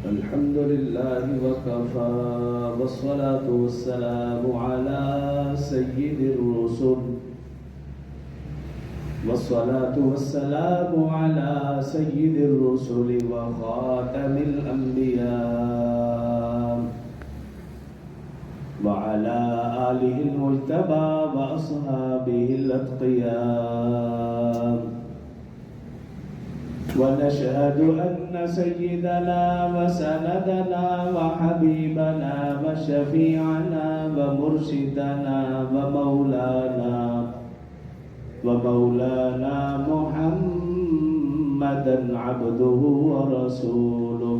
अल्हम्दुलिल्लाह वकफ़ा वस्सलातु वस्सलामु अला सय्यिदिर रुसूल वस्सलातु वस्सलामु अला सय्यिदिर रुसूल व ख़ातमिल अंबिया व अला आलिहिल मुज्तबा व अस्हाबिहिल अत्क़िया ونشهد أن سيدنا وسندنا وحبيبنا وشفيعنا ومرشدنا ومولانا محمدا عبده ورسوله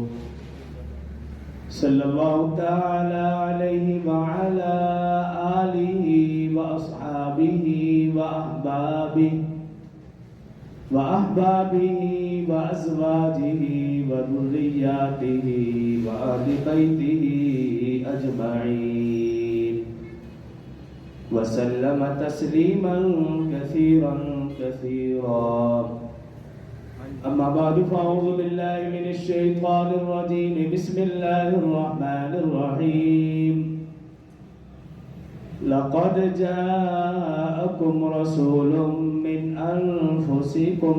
صلى الله تعالى عليه وعلى آله وأصحابه وأحبابه وأزواجه وذرياته وأهل بيته أجمعين وسلم تسليما كثيرا أما بعد فأعوذ بالله من الشيطان الرجيم بسم الله الرحمن الرحيم لقد جاءكم رسول من أنفسكم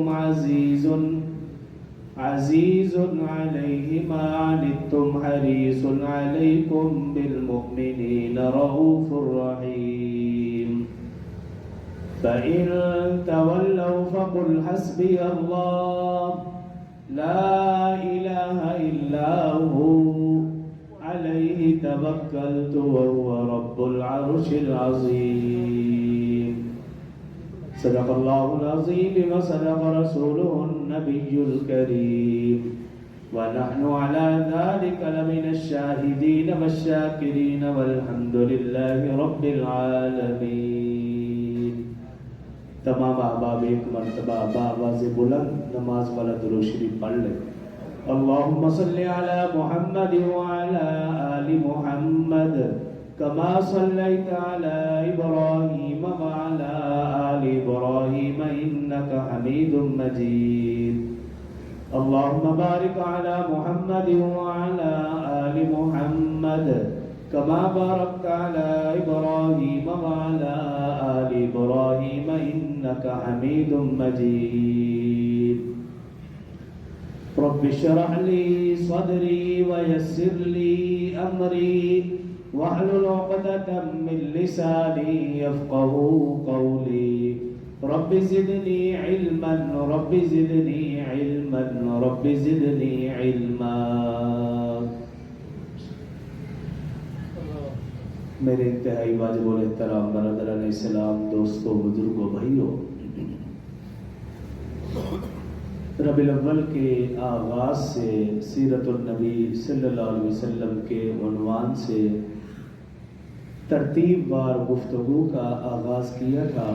عزيز عليه ما عنتم حريص عليكم بالمؤمنين رؤوف رحيم فإن تولوا فقل حسبي الله لا إله إلا هو عليه توكلت وهو رب العرش العظيم صدق الله العظيم وصدق رسوله النبي الكريم ونحن على ذلك لمن الشاهدين والشاكرين والحمد لله رب العالمين तमाम अहबाब एक मरतबा बावाज़ बुलंद नमाज वाला दुरूद शरीफ पढ़ ले अल्लाहुम्मा सल्लि अला मुहम्मद व अला आलि मुहम्मद कमा सल्लैता अला इब्राहीम व अला आलि इब्राहीम इन्नका हमीदुम मजीद अल्लाहुम्मा बारिक अला मुहम्मद व अला आलि मुहम्मद कमा बारकता अला इब्राहीम व अला आलि इब्राहीम इन्नका हमीदुम मजीद रब्बि इश्रह ली सदरी वयस्सिर ली अमरी वहलुल उक़दतम मिन लिसानी यफ़क़हू क़ौली रब्बि ज़िदनी इल्मन रब्बि ज़िदनी इल्मन रब्बि ज़िदनी इल्मा। मेरे इंतहाई वाजिबुल एहतराम बरदरान इस्लाम, दोस्तों, बुजुर्गों, भाइयों, रबीउल अव्वल के आगाज़ से सीरतुन नबी सल्लल्लाहु अलैहि वसल्लम के उन्वान से तरतीबवार गुफ्तगू का आगाज़ किया था।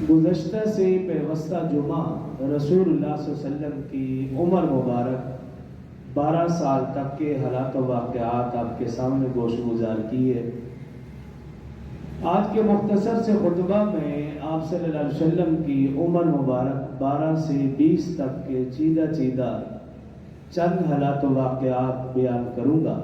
गुज़श्ता से पेवस्ता जुमा रसूलुल्लाह सल्लल्लाहु अलैहि वसल्लम की उम्र मुबारक 12 साल तक के हालात व वाक़यात आपके सामने गोशगुजार किए। आज के मुख्तसर से खुतबा में आप सल्लल्लाहु अलैहि वसल्लम की उम्र मुबारक 12 से 20 तक के चीदा चंद हालात व वाक़यात बयान करूँगा।